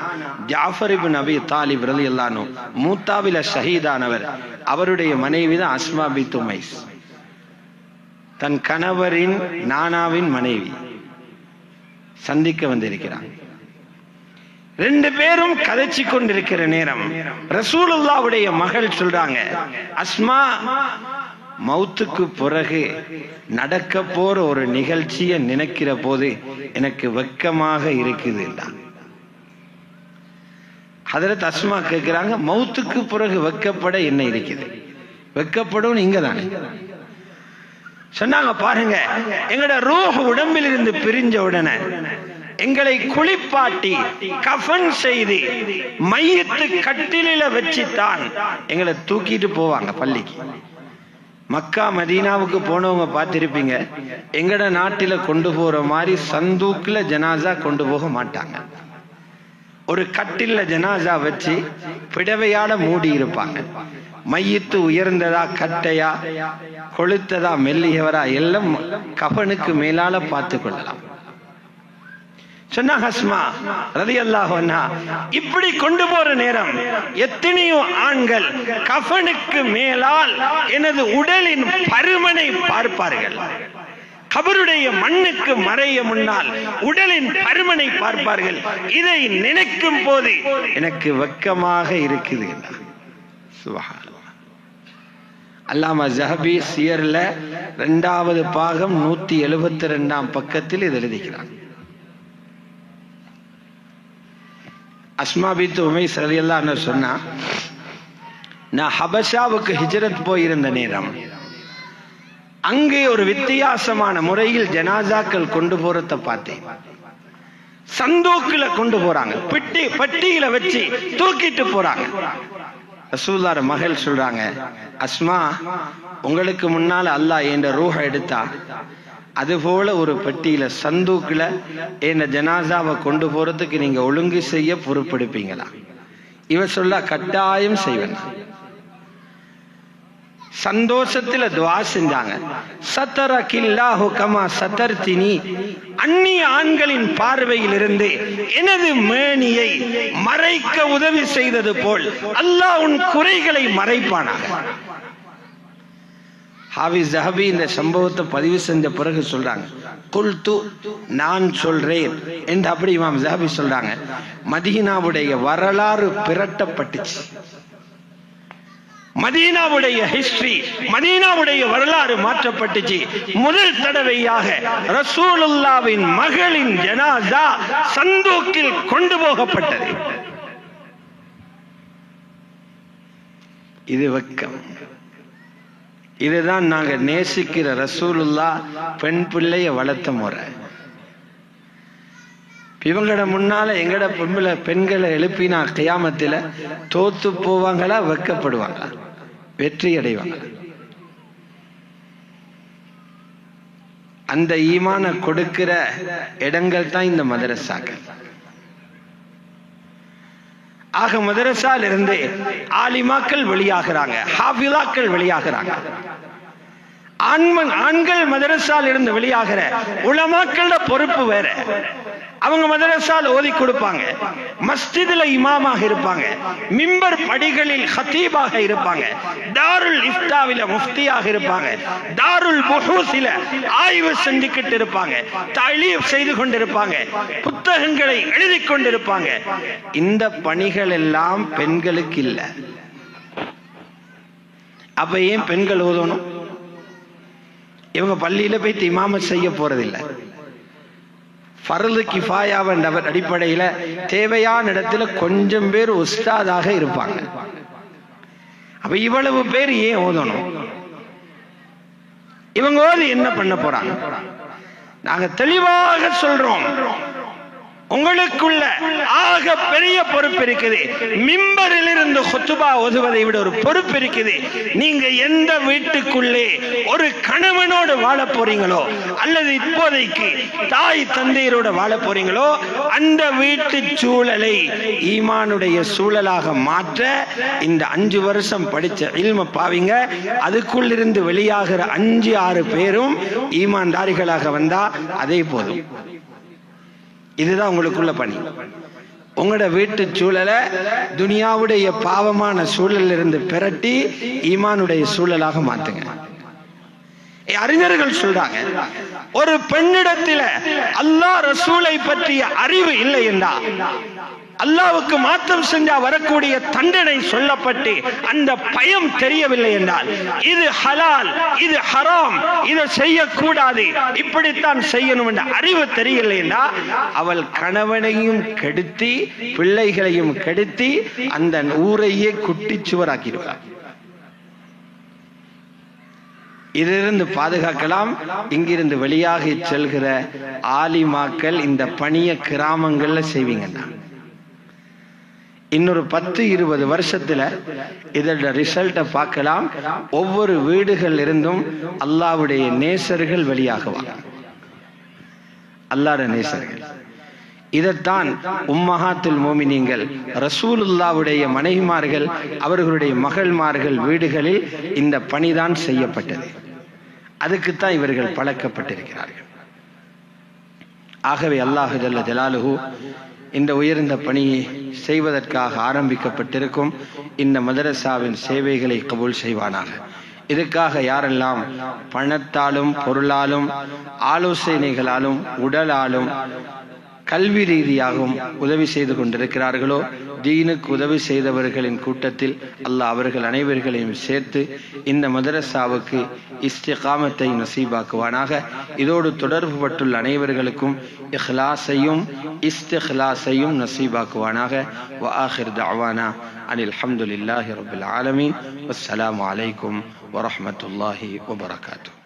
ஜாஃபர் இப்னு அபி தாலிப் ரலியல்லாஹு அன்ஹு மூத்தாவில ஷஹீதானவர். அவருடைய மனைவி தான் அஸ்மா பின்த் உமைஸ், தன் கணவரின் நானாவின் மனைவி. சந்திக்க வந்திருக்கிறார். 2 பேரும் கதைச்சு கொண்டிருக்கிற நேரம் ரசூலுல்லாஹ்வுடைய மகள் சொல்றாங்க, அஸ்மா, மௌத்துக்கு பிறகு நடக்க போற ஒரு நிகழ்ச்சியை நினைக்கிற போது எனக்கு வெக்கமாக இருக்குது. ஹதரத் அஸ்மா கேட்கிறாங்க, மௌத்துக்கு பிறகு வெக்கப்பட என்ன இருக்குது? வெக்கப்படும் நீங்க தானே சொன்னாங்க. பாருங்க, எங்களோட ரூஹ் உடம்பில் இருந்து பிரிஞ்ச உடனே எங்களை குளிப்பாட்டி கஃன் செய்து மையத்து கட்டிலில வச்சுத்தான் எங்களை தூக்கிட்டு போவாங்க பள்ளிக்கு. மக்கா மதீனாவுக்கு போனவங்க பார்த்திருப்பீங்க, எங்கட நாட்டில கொண்டு போற மாதிரி சந்தூக்குல ஜனாசா கொண்டு போக மாட்டாங்க. ஒரு கட்டில ஜனாசா வச்சு பிடவையால மூடி இருப்பாங்க. மையத்து உயர்ந்ததா கட்டையா கொளுத்ததா மெல்லியவரா எல்லாம் கஃனுக்கு மேலால பார்த்து கொள்ளலாம் சொன்னா ஹஸ்மா ரலியல்லாஹு அன்ஹா. இப்படி கொண்டு போற நேரம் எத்தனையோ ஆண்கள் கஃனுக்கு மேலால் எனது உடலின் பருமனை பார்ப்பார்கள். கபருடைய மண்ணுக்கு மறைய முன்னால் உடலின் பருமனை பார்ப்பார்கள். இதை நினைக்கும் போது எனக்கு வெக்கமாக இருக்குது. சுப்ஹானல்லாஹ். அல்லாமா ஸஹபி சியர்ல 2வது பாகம் 172ஆம் பக்கத்தில் இது எழுதிக்கிறார். அஸ்மா பின்த் உமைஸ் ரலியல்லாஹு அன்ஹா சொன்னா, நான் ஹபஷாவுக்கு ஹிஜ்ரத் போயிருந்த நேரம் அங்கே ஒரு வித்தியாசமான முறையில் ஜனாசாக்கள் கொண்டு போறத பார்த்தேன். சந்தூக்குல கொண்டு போறாங்க, பட்டியில வச்சு தூக்கிட்டு போறாங்க. ரசூலுல்லாஹ் மகள் சொல்றாங்க, அஸ்மா, உங்களுக்கு முன்னால அல்லாஹ் என்ற ரூஹ எடுத்தா அதுபோல ஒரு பெட்டியில சந்தூக்குல என்ன ஜனாசாவை கொண்டு போறதுக்கு நீங்க ஒழுங்கு செய்ய பொறுப்பெடுப்பீங்களா? இவ சொல்ல, கட்டாயம் செய்வேன். சந்தோஷத்துல துஆ செஞ்சாங்க. சதரகில்லாஹு கமா சதர்தினி. அந்நிய ஆண்களின் பார்வையில் இருந்து எனது மேனியை மறைக்க உதவி செய்தது போல் அல்லாஹ் உன் குறைகளை மறைப்பானாக. ஹாஃபிஸ் ஸஹபி இந்த சம்பவத்தை பதிவு செஞ்ச பிறகு சொல்றாங்க, குல்து, நான் சொல்றேன் என்று. அப்படி இமாம் ஸஹபி சொல்றாங்க, மதீனாவுடைய வரலாறு பிரட்டப்பட்டுச்சு. மதீனாவுடைய ஹிஸ்டரி, மதீனாவுடைய வரலாறு மாற்றப்பட்டுச்சு. முதல் தடவையாக ரசூலுல்லாஹ்வின் மகளின் ஜனாஸா சந்தூக்கில் கொண்டு போகப்பட்டது. இது வெக்கம். இதுதான் நாங்க நேசிக்கிற ரசூலுல்லாஹ் பெண் பிள்ளைய வளர்த்த முறை. இவங்களோட முன்னால எங்கட பெண்களை எழுப்பினா கியாமத்துல தோத்து போவாங்களா, வெக்கப்படுவாங்களா, வெற்றி அடைவாங்க? அந்த ஈமான கொடுக்கிற இடங்கள் தான் இந்த மதரசாக்கள். ஆக மதரசால இருந்து ஆலிமாக்கள் வெளியாகிறாங்க, ஹாஃபிலாக்கள் வெளியாகிறாங்க. ஆண்கள் மதரசால இருந்து வெளியாகிற உலமாக்களோட பொறுப்பு வேற. அவங்க மதரசால ஓதி கொடுப்பாங்க, மஸ்ஜிதுல இமாமாக இருப்பாங்க, மிம்பர் படிகளில் ஹத்தீபாக இருப்பாங்க, தாருல் இஃப்தாவில முஃப்தியாக இருப்பாங்க, தாருல் புஹூஸில ஆய்வு செஞ்சுக்கிட்டு இருப்பாங்க, தலீஃப் செய்து கொண்டிருப்பாங்க, புத்தகங்களை எழுதி கொண்டிருப்பாங்க. இந்த பணிகள் எல்லாம் பெண்களுக்கு இல்ல. அப்ப ஏன் பெண்கள் ஓதணும்? இவங்க பள்ளியில போய் இமாமத் செய்ய போறதில்லை. ஃபர்து கிஃபாயாவன்ற அடிப்படையில தேவையான இடத்துல கொஞ்சம் பேர் உஸ்தாதாக இருப்பாங்க. அப்ப இவ்வளவு பேர் ஏன் ஓதணும்? இவங்க ஓதி என்ன பண்ண போறாங்க? நாங்க தெளிவாக சொல்றோம், உங்களுக்குள்ள ஆக பெரிய பொறுப்பு இருக்குது. மிம்பரில் இருந்து குத்துபா ஓதுவதை விட ஒரு பொறுப்பு இருக்குது. நீங்க எந்த வீட்டுக்குள்ளே ஒரு கணவனோடு வாழ போறீங்களோ, அல்லது இப்போதைக்கு தாய் தந்தையரோட வாழ போறீங்களோ, அந்த வீட்டு சூழலை ஈமானுடைய சூழலாக மாற்ற இந்த 5 வருஷம் படிச்ச இல்ம பாவிங்க. அதுக்குள்ளிருந்து வெளியாகிற 5-6 பேரும் ஈமான்தாரிகளாக வந்தா அதே போதும். இதுதான் உங்களுக்குள்ள பணி. உங்களோட வீட்டு சூழலை துனியாவுடைய பாவமான சூழலில் இருந்து பிரட்டி ஈமானுடைய சூழலாக மாத்துங்க. அறிஞர்கள் சொல்றாங்க, ஒரு பெண்ணிடத்தில அல்லாஹ் ரசூலை பற்றிய அறிவு இல்லை என்றா, அல்லாஹ்வுக்கு மாற்றம் செஞ்சா வரக்கூடிய தண்டனை சொல்லப்பட்டு அந்த பயம் தெரியவில்லை என்றால், இது ஹலால், இது ஹராம், இதை செய்யக்கூடாது, இப்படித்தான் செய்யணும் என்ற அறிவு தெரியவில்லை என்றா, அவள் கணவனையும் கெடுத்தி பிள்ளைகளையும் கெடுத்தி அந்த ஊரையே குட்டிச்சுவராக்கிடுவார். இதிலிருந்து பாதுகாக்கலாம். இங்கிருந்து வெளியாகி செல்கிற ஆலிமாக்கள் இந்த பணிய கிராமங்கள்ல செய்வீங்கன்னா, இன்னொரு 10-20 வருஷத்துல இதோட ரிசல்ட்டை பார்க்கலாம். ஒவ்வொரு வீடுகள் இருந்தும் அல்லாஹ்வுடைய நேசர்கள் வெளியாகுவாங்க. அல்லாஹ்வுடைய நேசர்கள். இதைத்தான் உம்மஹாத்துல் மோமினீன்கள், ரசூலுல்லாஹ்வுடைய மனைவிமார்கள், அவர்களுடைய மகள்மார்கள் வீடுகளில் இந்த பணிதான் செய்யப்பட்டது. அதுக்குத்தான் இவர்கள் பழக்கப்பட்டிருக்கிறார்கள். ஆகவே அல்லாஹு ஜல்ல ஜலாலுஹு இந்த உயர்ந்த பணியை செய்வதற்காக ஆரம்பிக்கப்பட்டிருக்கும் இந்த மதரசாவின் சேவைகளை கபூல் செய்வானாக. இதுக்காக யாரெல்லாம் பணத்தாலும் பொருளாலும் ஆலோசனைகளாலும் உடலாலும் கல்வி ரீதியாகவும் உதவி செய்து கொண்டிருக்கிறார்களோ, தீனுக்கு உதவி செய்தவர்களின் கூட்டத்தில் அல்லாஹ் அவர்கள் அனைவர்களையும் சேர்த்து இந்த மதரசாவுக்கு இஸ்திகாமத்தை நசீபாக்குவானாக. இதோடு தொடர்பு பட்டுள்ள அனைவர்களுக்கும் இஹ்லாஸையும் இஸ்திக்லாஸையும் நசீபாக்குவானாக. வ ஆகிர் தஅவானா அனில் ஹம்துலில்லாஹி ரப்பில் ஆலமீன். வஸ்ஸலாமு அலைக்கும் வரஹ்மத்துல்லாஹி வபரகாத்துஹு.